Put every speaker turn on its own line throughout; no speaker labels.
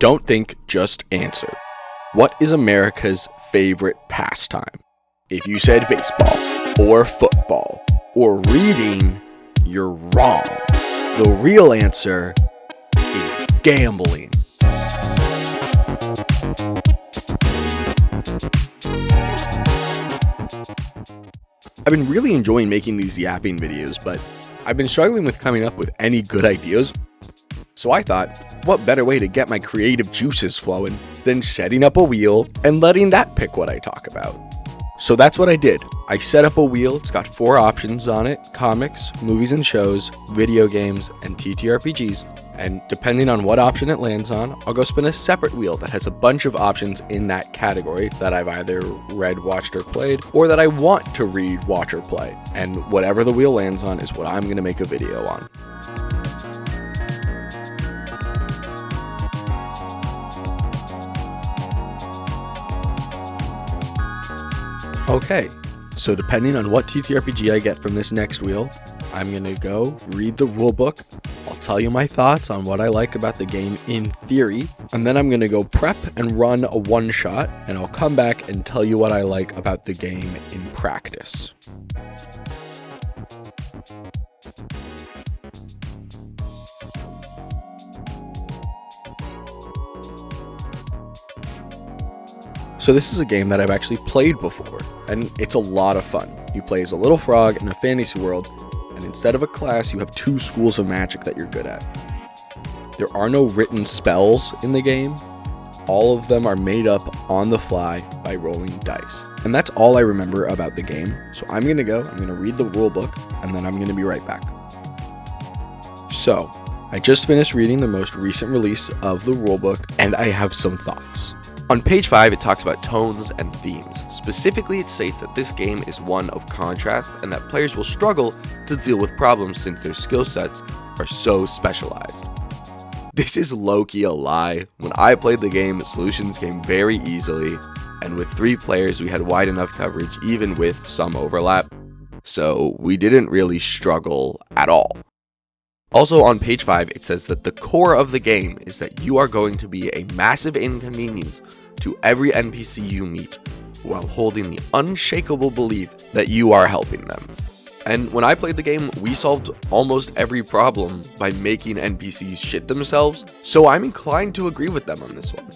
Don't think, just answer. What is America's favorite pastime? If you said baseball, or football, or reading, you're wrong. The real answer is gambling. I've been really enjoying making these yapping videos, but I've been struggling with coming up with any good ideas. So I thought, what better way to get my creative juices flowing than setting up a wheel and letting that pick what I talk about. So that's what I did. I set up a wheel. It's got 4 options on it: comics, movies and shows, video games, and TTRPGs. And depending on what option it lands on, I'll go spin a separate wheel that has a bunch of options in that category that I've either read, watched, or played, or that I want to read, watch, or play. And whatever the wheel lands on is what I'm going to make a video on. Okay, so depending on what TTRPG I get from this next wheel, I'm going to go read the rulebook. I'll tell you my thoughts on what I like about the game in theory, and then I'm going to go prep and run a one-shot, and I'll come back and tell you what I like about the game in practice. So this is a game that I've actually played before, and it's a lot of fun. You play as a little frog in a fantasy world, and instead of a class, you have 2 schools of magic that you're good at. There are no written spells in the game. All of them are made up on the fly by rolling dice. And that's all I remember about the game. So I'm going to read the rule book, and then I'm going to be right back. So, I just finished reading the most recent release of the rulebook, and I have some thoughts. On page 5, it talks about tones and themes. Specifically, it states that this game is one of contrast and that players will struggle to deal with problems since their skill sets are so specialized. This is low-key a lie. When I played the game, solutions came very easily, and with 3 players, we had wide enough coverage even with some overlap, so we didn't really struggle at all. Also on page 5, it says that the core of the game is that you are going to be a massive inconvenience to every NPC you meet, while holding the unshakable belief that you are helping them. And when I played the game, we solved almost every problem by making NPCs shit themselves, so I'm inclined to agree with them on this one.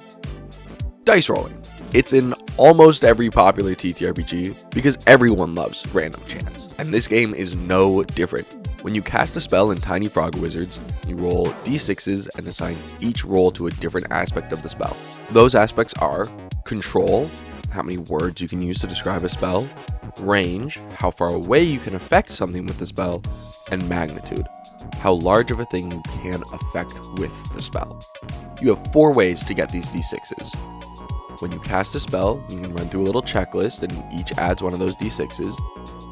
Dice rolling. It's in almost every popular TTRPG because everyone loves random chance, and this game is no different. When you cast a spell in Tiny Frog Wizards, you roll d6s and assign each roll to a different aspect of the spell. Those aspects are control, how many words you can use to describe a spell, range, how far away you can affect something with the spell, and magnitude, how large of a thing you can affect with the spell. You have 4 ways to get these d6s. When you cast a spell, you can run through a little checklist and each adds one of those d6s.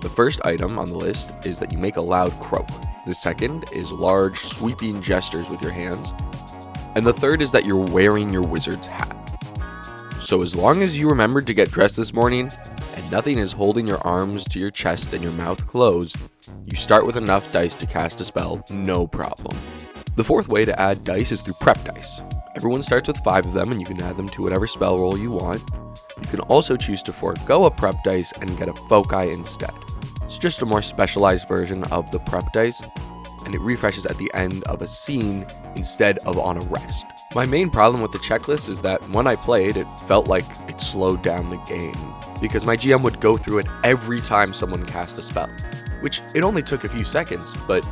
The first item on the list is that you make a loud croak. The second is large sweeping gestures with your hands. And the third is that you're wearing your wizard's hat. So as long as you remembered to get dressed this morning and nothing is holding your arms to your chest and your mouth closed, you start with enough dice to cast a spell, no problem. The 4th way to add dice is through prep dice. Everyone starts with 5 of them and you can add them to whatever spell roll you want. You can also choose to forego a prep dice and get a foci instead. It's just a more specialized version of the prep dice, and it refreshes at the end of a scene instead of on a rest. My main problem with the checklist is that when I played, it felt like it slowed down the game, because my GM would go through it every time someone cast a spell, which it only took a few seconds, but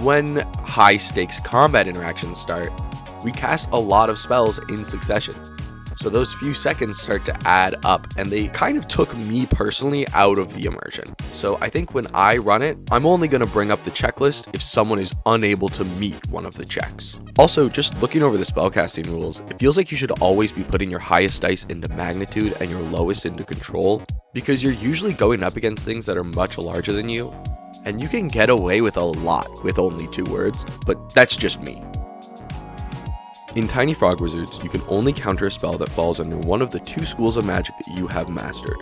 when high stakes combat interactions start, we cast a lot of spells in succession. So those few seconds start to add up, and they kind of took me personally out of the immersion. So I think when I run it, I'm only going to bring up the checklist if someone is unable to meet one of the checks. Also, just looking over the spellcasting rules, it feels like you should always be putting your highest dice into magnitude and your lowest into control, because you're usually going up against things that are much larger than you, and you can get away with a lot with only 2 words, but that's just me. In Tiny Frog Wizards, you can only counter a spell that falls under one of the 2 schools of magic that you have mastered.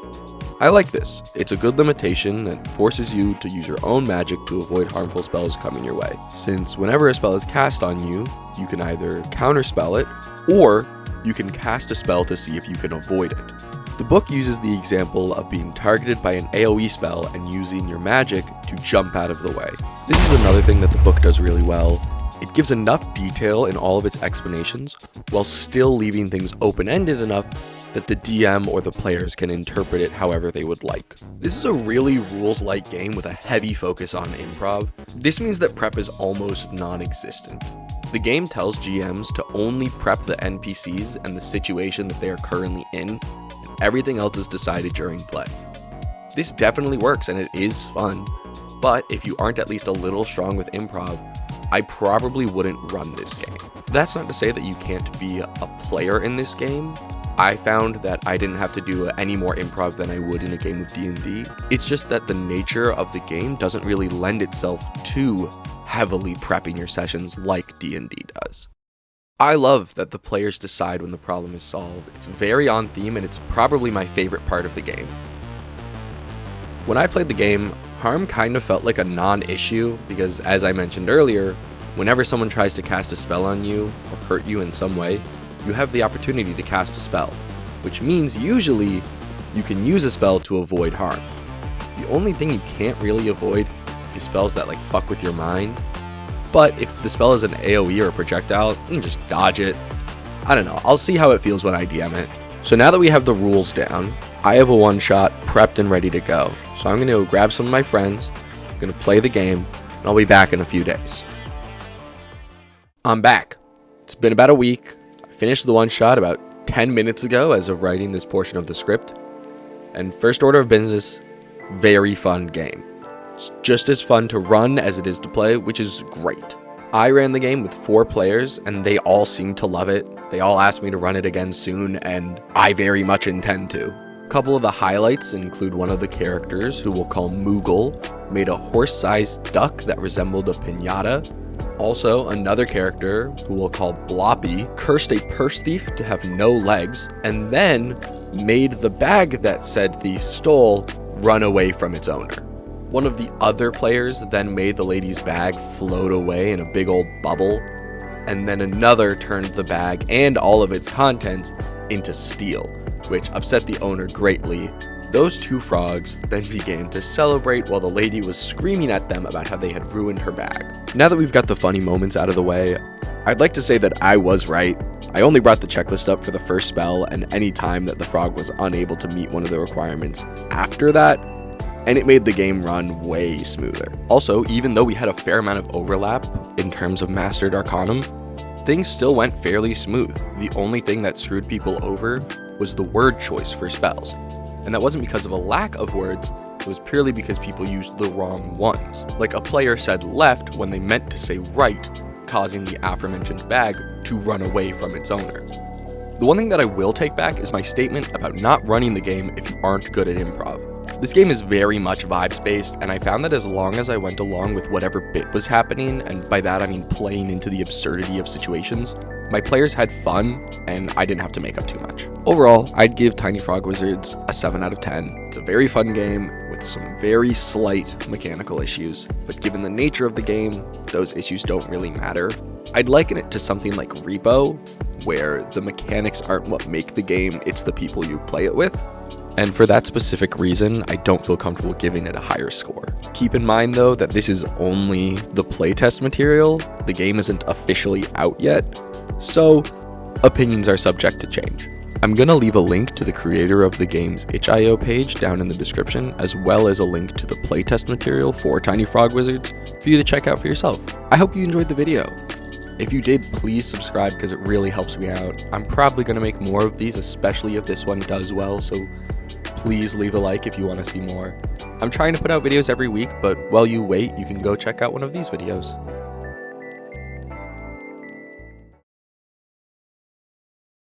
I like this. It's a good limitation that forces you to use your own magic to avoid harmful spells coming your way, since whenever a spell is cast on you, you can either counterspell it, or you can cast a spell to see if you can avoid it. The book uses the example of being targeted by an AoE spell and using your magic to jump out of the way. This is another thing that the book does really well. It gives enough detail in all of its explanations, while still leaving things open-ended enough that the DM or the players can interpret it however they would like. This is a really rules-light game with a heavy focus on improv. This means that prep is almost non-existent. The game tells GMs to only prep the NPCs and the situation that they are currently in, and everything else is decided during play. This definitely works and it is fun, but if you aren't at least a little strong with improv, I probably wouldn't run this game. That's not to say that you can't be a player in this game. I found that I didn't have to do any more improv than I would in a game of D&D. It's just that the nature of the game doesn't really lend itself to heavily prepping your sessions like D&D does. I love that the players decide when the problem is solved. It's very on theme and it's probably my favorite part of the game. When I played the game, harm kind of felt like a non-issue because, as I mentioned earlier, whenever someone tries to cast a spell on you or hurt you in some way, you have the opportunity to cast a spell, which means usually you can use a spell to avoid harm. The only thing you can't really avoid is spells that fuck with your mind, but if the spell is an AoE or a projectile, you can just dodge it. I don't know, I'll see how it feels when I DM it. So now that we have the rules down, I have a one-shot prepped and ready to go. So I'm going to go grab some of my friends, I'm going to play the game, and I'll be back in a few days. I'm back. It's been about a week. I finished the one-shot about 10 minutes ago as of writing this portion of the script. And first order of business, very fun game. It's just as fun to run as it is to play, which is great. I ran the game with 4 players, and they all seemed to love it. They all asked me to run it again soon, and I very much intend to. A couple of the highlights include one of the characters, who we'll call Moogle, made a horse-sized duck that resembled a piñata. Also, another character, who we'll call Bloppy, cursed a purse thief to have no legs, and then made the bag that said thief stole run away from its owner. One of the other players then made the lady's bag float away in a big old bubble, and then another turned the bag and all of its contents into steel, which upset the owner greatly. Those 2 frogs then began to celebrate while the lady was screaming at them about how they had ruined her bag. Now that we've got the funny moments out of the way, I'd like to say that I was right. I only brought the checklist up for the first spell and any time that the frog was unable to meet one of the requirements after that, and it made the game run way smoother. Also, even though we had a fair amount of overlap in terms of Mastered Arcanum, things still went fairly smooth. The only thing that screwed people over was the word choice for spells. And that wasn't because of a lack of words, it was purely because people used the wrong ones. Like a player said left when they meant to say right, causing the aforementioned bag to run away from its owner. The one thing that I will take back is my statement about not running the game if you aren't good at improv. This game is very much vibes based, and I found that as long as I went along with whatever bit was happening, and by that I mean playing into the absurdity of situations, my players had fun, and I didn't have to make up too much. Overall, I'd give Tiny Frog Wizards a 7 out of 10. It's a very fun game with some very slight mechanical issues, but given the nature of the game, those issues don't really matter. I'd liken it to something like Repo, where the mechanics aren't what make the game, it's the people you play it with. And for that specific reason, I don't feel comfortable giving it a higher score. Keep in mind though that this is only the playtest material, the game isn't officially out yet, so opinions are subject to change. I'm gonna leave a link to the creator of the game's itch.io page down in the description, as well as a link to the playtest material for Tiny Frog Wizards for you to check out for yourself. I hope you enjoyed the video. If you did, please subscribe because it really helps me out. I'm probably gonna make more of these, especially if this one does well, so please leave a like if you want to see more. I'm trying to put out videos every week, but while you wait, you can go check out one of these videos.